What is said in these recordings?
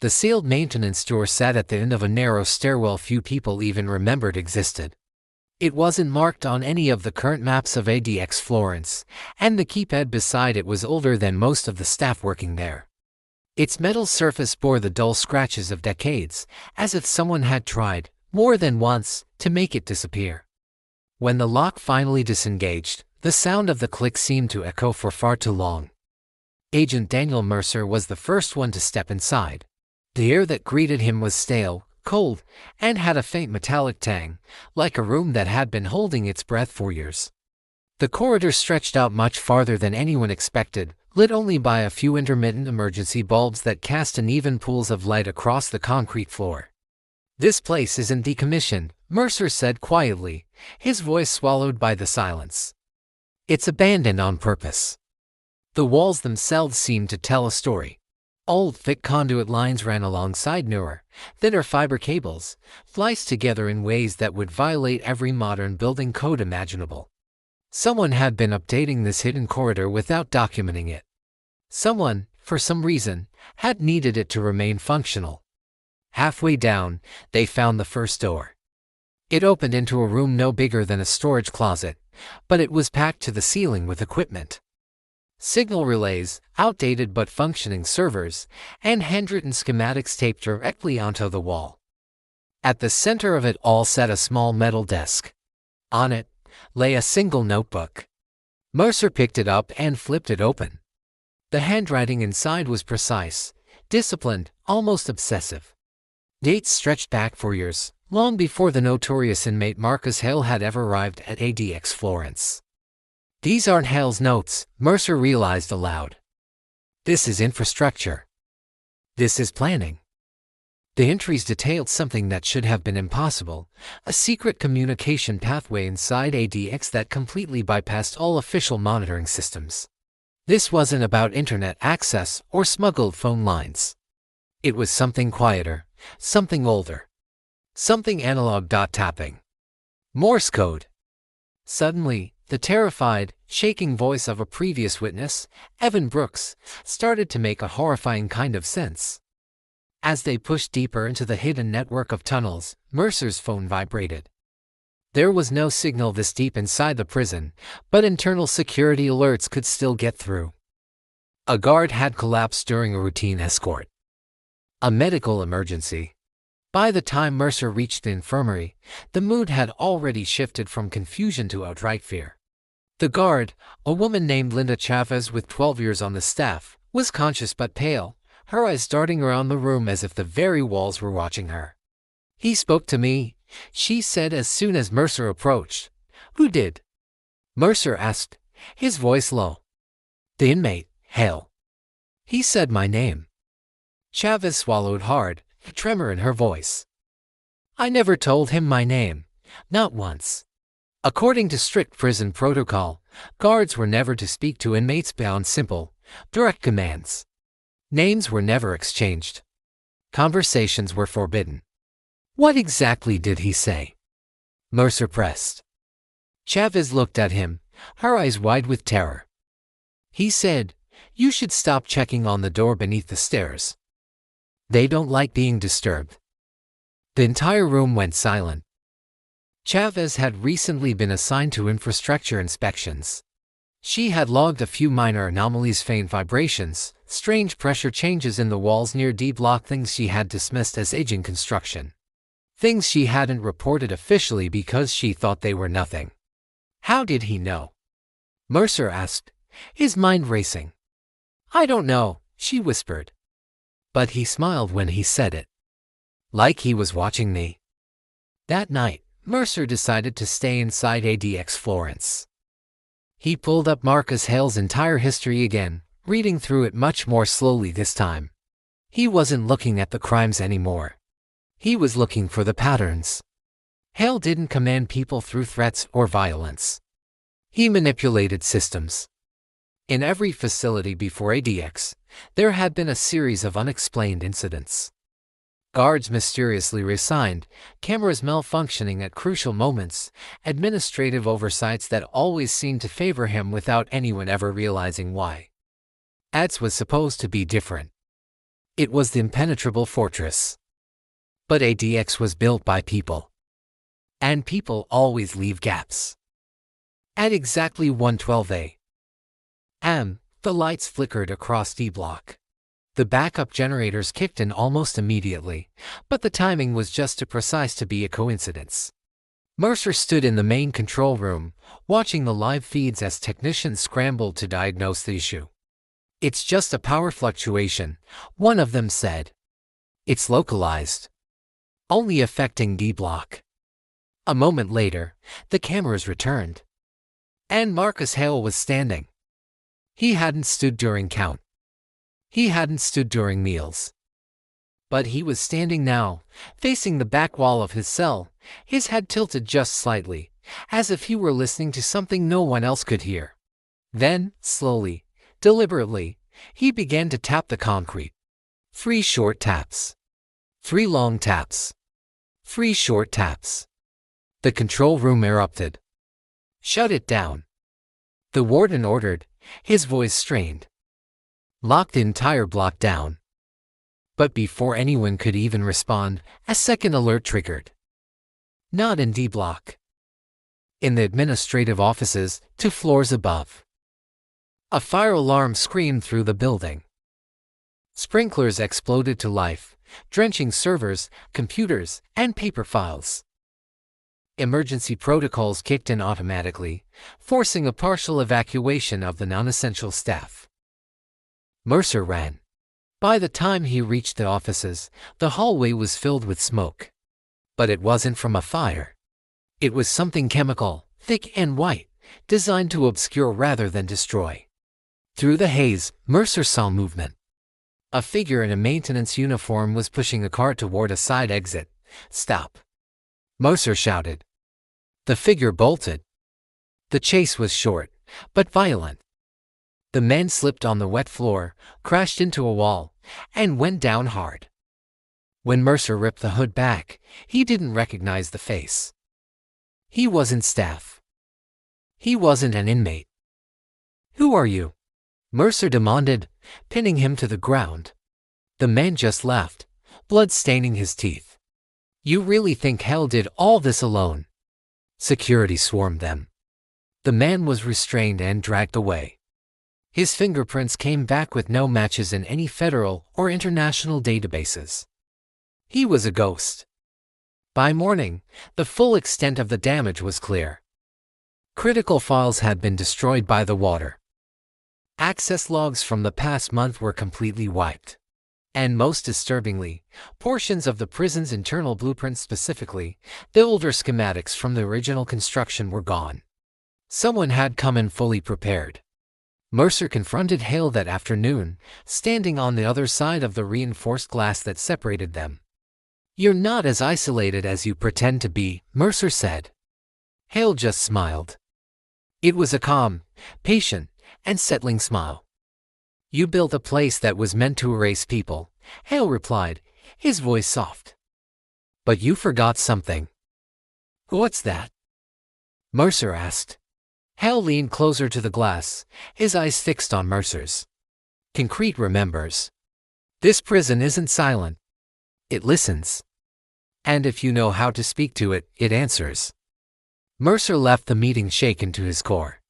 The sealed maintenance door sat at the end of a narrow stairwell few people even remembered existed. It wasn't marked on any of the current maps of ADX Florence, and the keypad beside it was older than most of the staff working there. Its metal surface bore the dull scratches of decades, as if someone had tried, more than once, to make it disappear. When the lock finally disengaged, the sound of the click seemed to echo for far too long. Agent Daniel Mercer was the first one to step inside. The air that greeted him was stale, cold, and had a faint metallic tang, like a room that had been holding its breath for years. The corridor stretched out much farther than anyone expected, lit only by a few intermittent emergency bulbs that cast uneven pools of light across the concrete floor. "This place isn't decommissioned," Mercer said quietly, his voice swallowed by the silence. "It's abandoned on purpose." The walls themselves seemed to tell a story. Old, thick conduit lines ran alongside newer, thinner fiber cables, spliced together in ways that would violate every modern building code imaginable. Someone had been updating this hidden corridor without documenting it. Someone, for some reason, had needed it to remain functional. Halfway down, they found the first door. It opened into a room no bigger than a storage closet, but it was packed to the ceiling with equipment. Signal relays, outdated but functioning servers, and handwritten schematics taped directly onto the wall. At the center of it all sat a small metal desk. On it lay a single notebook. Mercer picked it up and flipped it open. The handwriting inside was precise, disciplined, almost obsessive. Dates stretched back for years, long before the notorious inmate Marcus Hale had ever arrived at ADX Florence. "These aren't Hale's notes," Mercer realized aloud. "This is infrastructure. This is planning." The entries detailed something that should have been impossible, a secret communication pathway inside ADX that completely bypassed all official monitoring systems. This wasn't about internet access or smuggled phone lines. It was something quieter, something older. Something analog. Tapping. Morse code. Suddenly, the terrified, shaking voice of a previous witness, Evan Brooks, started to make a horrifying kind of sense. As they pushed deeper into the hidden network of tunnels, Mercer's phone vibrated. There was no signal this deep inside the prison, but internal security alerts could still get through. A guard had collapsed during a routine escort. A medical emergency. By the time Mercer reached the infirmary, the mood had already shifted from confusion to outright fear. The guard, a woman named Linda Chavez with 12 years on the staff, was conscious but pale, her eyes darting around the room as if the very walls were watching her. "He spoke to me," she said as soon as Mercer approached. "Who did?" Mercer asked, his voice low. "The inmate, Hale. He said my name." Chavez swallowed hard, a tremor in her voice. "I never told him my name, not once." According to strict prison protocol, guards were never to speak to inmates beyond simple, direct commands. Names were never exchanged. Conversations were forbidden. "What exactly did he say?" Mercer pressed. Chavez looked at him, her eyes wide with terror. "He said, you should stop checking on the door beneath the stairs. They don't like being disturbed." The entire room went silent. Chavez had recently been assigned to infrastructure inspections. She had logged a few minor anomalies, faint vibrations, strange pressure changes in the walls near D-block, things she had dismissed as aging construction. Things she hadn't reported officially because she thought they were nothing. "How did he know?" Mercer asked, his mind racing. "I don't know," she whispered. But he smiled when he said it. Like he was watching me. That night, Mercer decided to stay inside ADX Florence. He pulled up Marcus Hale's entire history again, reading through it much more slowly this time. He wasn't looking at the crimes anymore. He was looking for the patterns. Hale didn't command people through threats or violence. He manipulated systems. In every facility before ADX, there had been a series of unexplained incidents. Guards mysteriously reassigned, cameras malfunctioning at crucial moments, administrative oversights that always seemed to favor him without anyone ever realizing why. ADX was supposed to be different. It was the impenetrable fortress. But ADX was built by people. And people always leave gaps. At exactly 1:12 a.m., the lights flickered across D block. The backup generators kicked in almost immediately, but the timing was just too precise to be a coincidence. Mercer stood in the main control room, watching the live feeds as technicians scrambled to diagnose the issue. "It's just a power fluctuation," one of them said. "It's localized. Only affecting D block." A moment later, the cameras returned. And Marcus Hale was standing. He hadn't stood during count. He hadn't stood during meals. But he was standing now, facing the back wall of his cell, his head tilted just slightly, as if he were listening to something no one else could hear. Then, slowly, deliberately, he began to tap the concrete. 3 short taps. 3 long taps. 3 short taps. The control room erupted. "Shut it down," the warden ordered, his voice strained. "Lock the entire block down." But before anyone could even respond, a second alert triggered. Not in D block. In the administrative offices, 2 floors above. A fire alarm screamed through the building. Sprinklers exploded to life, drenching servers, computers, and paper files. Emergency protocols kicked in automatically, forcing a partial evacuation of the non-essential staff. Mercer ran. By the time he reached the offices, the hallway was filled with smoke. But it wasn't from a fire. It was something chemical, thick and white, designed to obscure rather than destroy. Through the haze, Mercer saw movement. A figure in a maintenance uniform was pushing a cart toward a side exit. "Stop!" Mercer shouted. The figure bolted. The chase was short, but violent. The man slipped on the wet floor, crashed into a wall, and went down hard. When Mercer ripped the hood back, he didn't recognize the face. He wasn't staff. He wasn't an inmate. "Who are you?" Mercer demanded, pinning him to the ground. The man just laughed, blood staining his teeth. "You really think Hell did all this alone?" Security swarmed them. The man was restrained and dragged away. His fingerprints came back with no matches in any federal or international databases. He was a ghost. By morning, the full extent of the damage was clear. Critical files had been destroyed by the water. Access logs from the past month were completely wiped. And most disturbingly, portions of the prison's internal blueprints, specifically, the older schematics from the original construction, were gone. Someone had come in fully prepared. Mercer confronted Hale that afternoon, standing on the other side of the reinforced glass that separated them. "You're not as isolated as you pretend to be," Mercer said. Hale just smiled. It was a calm, patient, and settling smile. "You built a place that was meant to erase people," Hale replied, his voice soft. "But you forgot something." "What's that?" Mercer asked. Hale leaned closer to the glass, his eyes fixed on Mercer's. "Concrete remembers. This prison isn't silent. It listens. And if you know how to speak to it, it answers." Mercer left the meeting shaken to his core.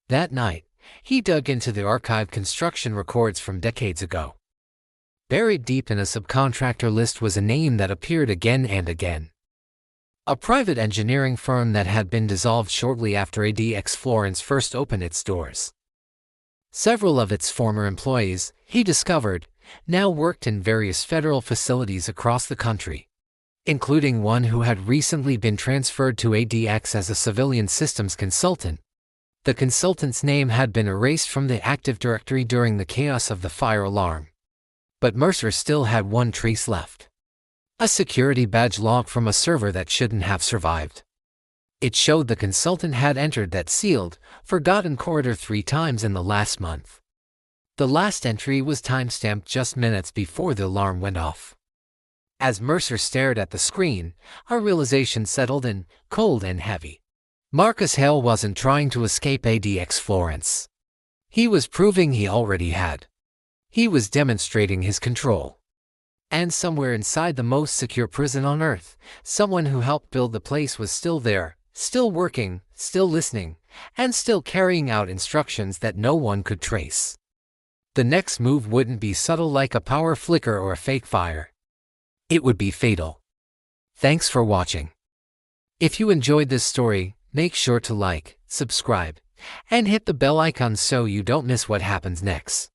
That night, he dug into the archived construction records from decades ago. Buried deep in a subcontractor list was a name that appeared again and again. A private engineering firm that had been dissolved shortly after ADX Florence first opened its doors. Several of its former employees, he discovered, now worked in various federal facilities across the country, including one who had recently been transferred to ADX as a civilian systems consultant. The consultant's name had been erased from the active directory during the chaos of the fire alarm. But Mercer still had one trace left. A security badge log from a server that shouldn't have survived. It showed the consultant had entered that sealed, forgotten corridor 3 times in the last month. The last entry was timestamped just minutes before the alarm went off. As Mercer stared at the screen, a realization settled in, cold and heavy. Marcus Hale wasn't trying to escape ADX Florence. He was proving he already had. He was demonstrating his control. And somewhere inside the most secure prison on Earth, someone who helped build the place was still there, still working, still listening, and still carrying out instructions that no one could trace. The next move wouldn't be subtle like a power flicker or a fake fire. It would be fatal. Thanks for watching. If you enjoyed this story, make sure to like, subscribe, and hit the bell icon so you don't miss what happens next.